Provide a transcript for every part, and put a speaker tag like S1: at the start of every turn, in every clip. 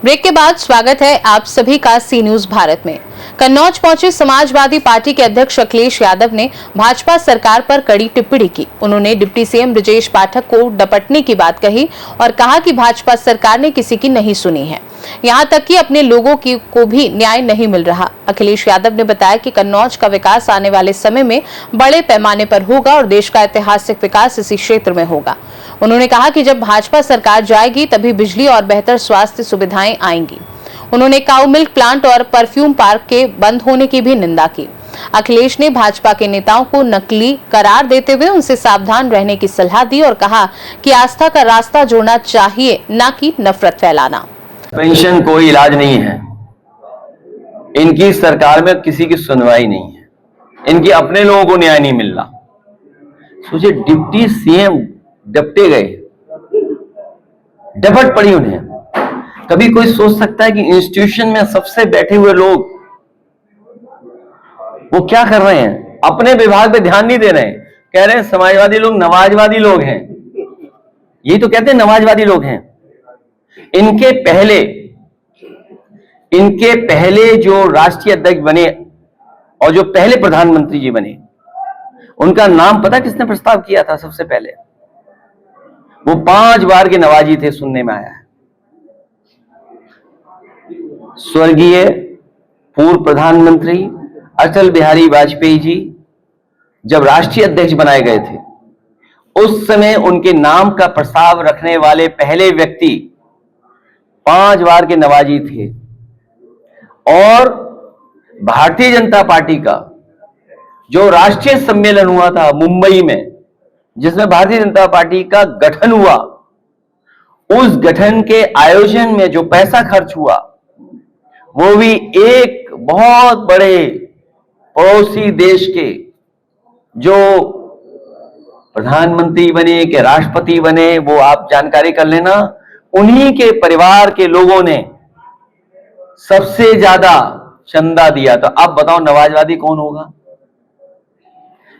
S1: Break के बाद स्वागत है आप सभी का सी न्यूज भारत में। कन्नौज पहुंचे समाजवादी पार्टी के अध्यक्ष अखिलेश यादव ने भाजपा सरकार पर कड़ी टिप्पणी की। उन्होंने डिप्टी सीएम ब्रजेश पाठक को डपटने की बात कही और कहा कि भाजपा सरकार ने किसी की नहीं सुनी है, यहां तक कि अपने लोगों को भी न्याय नहीं मिल रहा। अखिलेश यादव ने बताया कि कन्नौज का विकास आने वाले समय में बड़े पैमाने पर होगा और देश का ऐतिहासिक विकास इसी क्षेत्र में होगा। उन्होंने कहा कि जब भाजपा सरकार जाएगी तभी बिजली और बेहतर स्वास्थ्य सुविधाएं आएंगी। उन्होंने काऊ मिल्क प्लांट और परफ्यूम पार्क के बंद होने की भी निंदा की। अखिलेश ने भाजपा के नेताओं को नकली करार देते हुए उनसे सावधान रहने की सलाह दी और कहा कि आस्था का रास्ता जोड़ना चाहिए, न कि नफरत फैलाना।
S2: पेंशन कोई इलाज नहीं है। इनकी सरकार में किसी की सुनवाई नहीं है। इनके अपने लोगों को न्याय नहीं मिल रहा। सोचिए, डिप्टी सीएम डपटे गए, डपट पड़ी उन्हें। कभी कोई सोच सकता है कि इंस्टीट्यूशन में सबसे बैठे हुए लोग वो क्या कर रहे हैं? अपने विभाग पे ध्यान नहीं दे रहे हैं। कह रहे हैं समाजवादी लोग नमाजवादी लोग हैं। यही तो कहते हैं नमाजवादी लोग हैं। इनके पहले जो राष्ट्रीय अध्यक्ष बने और जो पहले प्रधानमंत्री जी बने, उनका नाम पता किसने प्रस्ताव किया था? सबसे पहले वो 5 बार के नवाजी थे, सुनने में आया है। स्वर्गीय पूर्व प्रधानमंत्री अटल बिहारी वाजपेयी जी जब राष्ट्रीय अध्यक्ष बनाए गए थे, उस समय उनके नाम का प्रस्ताव रखने वाले पहले व्यक्ति 5 बार के नवाजी थे। और भारतीय जनता पार्टी का जो राष्ट्रीय सम्मेलन हुआ था मुंबई में, जिसमें भारतीय जनता पार्टी का गठन हुआ, उस गठन के आयोजन में जो पैसा खर्च हुआ, वो भी एक बहुत बड़े पड़ोसी देश के जो प्रधानमंत्री बने के राष्ट्रपति बने, वो आप जानकारी कर लेना, उन्हीं के परिवार के लोगों ने सबसे ज्यादा चंदा दिया। तो अब बताओ नवाजवादी कौन होगा?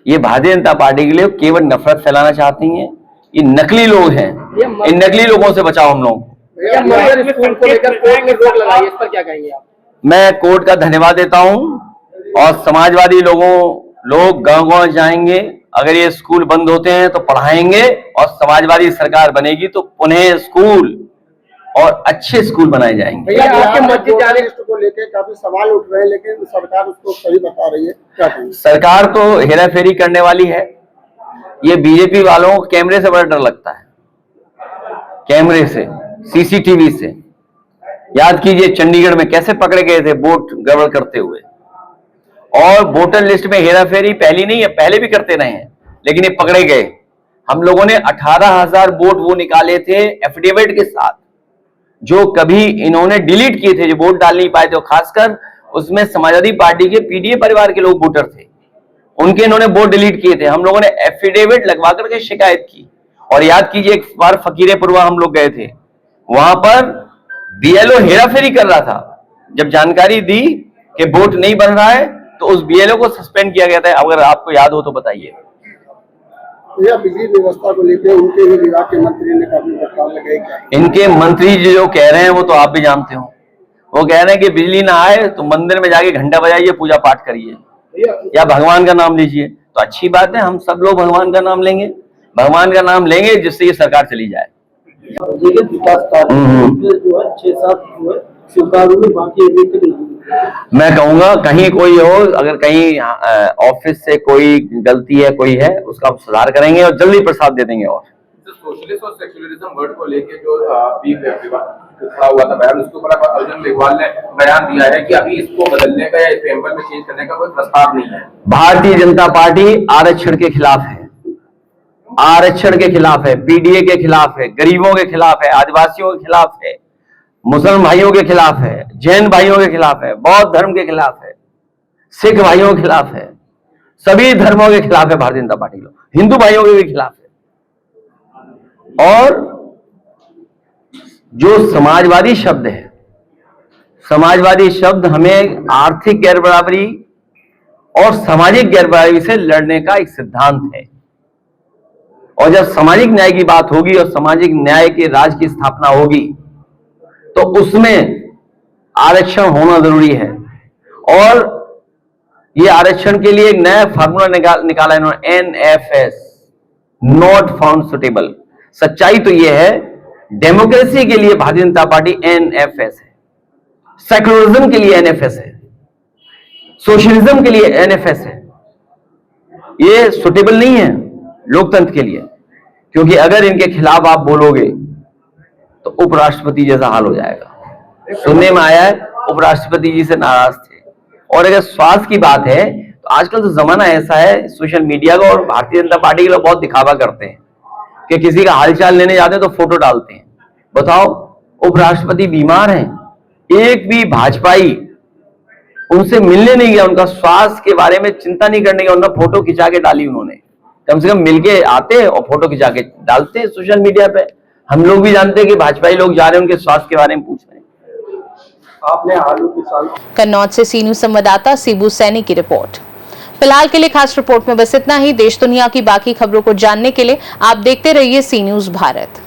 S2: ये भारतीय जनता पार्टी के लिए केवल नफरत फैलाना चाहती हैं। ये नकली लोग हैं। इन नकली लोगों से बचाओ हम लोग। मैं कोर्ट का धन्यवाद देता हूं और समाजवादी लोग गांव-गांव जाएंगे। अगर ये स्कूल बंद होते हैं तो पढ़ाएंगे और समाजवादी सरकार बनेगी तो पुनः स्कूल और अच्छे स्कूल बनाए जाएंगे।
S3: भैया, आपके मस्जिद जाने को लेकर काफी सवाल उठ रहे हैं, लेकिन सरकार उसको सही बता रही है, क्या कहेंगे? सरकार
S2: तो हेरा फेरी करने वाली है। ये बीजेपी वालों को कैमरे से बड़ा डर लगता है, कैमरे से, सीसीटीवी से। याद कीजिए चंडीगढ़ में कैसे पकड़े गए थे वोट गड़बड़ करते हुए। और वोटर लिस्ट में हेराफेरी पहली नहीं है, पहले भी करते रहे हैं, लेकिन ये पकड़े गए। हम लोगों ने 18,000 वोट वो निकाले थे एफिडेविट के साथ, जो कभी इन्होंने डिलीट किए थे, जो वोट डाल नहीं पाए थे। खासकर उसमें समाजवादी पार्टी के पीडीए परिवार के लोग वोटर थे, उनके इन्होंने वोट डिलीट किए थे। हम लोगों ने एफिडेविट लगवा करके शिकायत की। और याद कीजिए एक बार फकीरेपुरवा हम लोग गए थे, वहां पर बीएलओ हेराफेरी कर रहा था। जब जानकारी दी कि वोट नहीं बन रहा है तो उस बीएलओ को सस्पेंड किया गया था। अगर आपको याद हो तो बताइए।
S3: बिजली व्यवस्था को लेकर उनके विभाग के मंत्री ने काफी प्रस्ताव लगाए।
S2: इनके मंत्री जो कह रहे हैं वो तो आप भी जानते हो। वो कह रहे हैं कि बिजली ना आए तो मंदिर में जाके घंटा बजाइए, पूजा पाठ करिए या भगवान का नाम लीजिए। तो अच्छी बात है, हम सब लोग भगवान का नाम लेंगे, भगवान का नाम लेंगे जिससे ये सरकार चली जाए। मैं कहूंगा कहीं कोई हो, अगर कहीं ऑफिस से कोई गलती है, कोई है, उसका हम सुधार करेंगे और जल्दी प्रस्ताव दे देंगे। और
S4: सोशलिस्ट और सेक्युलरिज्म वर्ड को लेके जो खड़ा हुआ था बयान, उसके ऊपर अर्जुन मेघवाल ने बयान दिया है कि अभी इसको बदलने का या इस पेपर में चेंज करने का कोई प्रस्ताव नहीं है।
S2: भारतीय जनता पार्टी आरक्षण के खिलाफ है, आरक्षण के खिलाफ है, पीडीए के खिलाफ है, गरीबों के खिलाफ है, आदिवासियों के खिलाफ है, मुसलमान भाइयों के खिलाफ है, जैन भाइयों के खिलाफ है, बौद्ध धर्म के खिलाफ है, सिख भाइयों के खिलाफ है, सभी धर्मों के खिलाफ है भारतीय जनता पार्टी। लोग हिंदू भाइयों के भी खिलाफ है। और जो समाजवादी शब्द है, समाजवादी शब्द हमें आर्थिक गैरबराबरी और सामाजिक गैरबराबरी से लड़ने का एक सिद्धांत है। और जब सामाजिक न्याय की बात होगी और सामाजिक न्याय के राज की स्थापना होगी, तो उसमें आरक्षण होना जरूरी है। और ये आरक्षण के लिए एक नया फार्मूला निकाला इन्होंने, NFS, नॉट फाउंड सुटेबल। सच्चाई तो ये है, डेमोक्रेसी के लिए भारतीय जनता पार्टी NFS है, सेक्युलरिज्म के लिए NFS है, सोशलिज्म के लिए NFS है। ये सुटेबल नहीं है लोकतंत्र के लिए, क्योंकि अगर इनके खिलाफ आप बोलोगे तो उपराष्ट्रपति जैसा हाल हो जाएगा। सुनने में आया है उपराष्ट्रपति जी से नाराज थे। और अगर स्वास्थ्य की बात है तो आजकल तो जमाना ऐसा है सोशल मीडिया का, और भारतीय जनता पार्टी के लोग बहुत दिखावा करते हैं कि किसी का हालचाल लेने जाते हैं तो फोटो डालते हैं। बताओ, उपराष्ट्रपति बीमार हैं, एक भी भाजपाई उनसे मिलने नहीं गया, उनका स्वास्थ्य के बारे में चिंता नहीं करने गया, उन्होंने फोटो खिंचा के डाली। उन्होंने कम से कम मिलके आते और फोटो खिंचा के डालते हैं सोशल मीडिया पे। हम लोग भी जानते हैं कि भाजपाई लोग जा रहे हैं, उनके स्वास्थ्य के बारे में पूछ रहे हैं।
S3: आपने आलू की साल
S1: कन्नौज से सी न्यूज संवाददाता सीबू सैनी की रिपोर्ट। फिलहाल के लिए खास रिपोर्ट में बस इतना ही। देश दुनिया की बाकी खबरों को जानने के लिए आप देखते रहिए सी न्यूज भारत।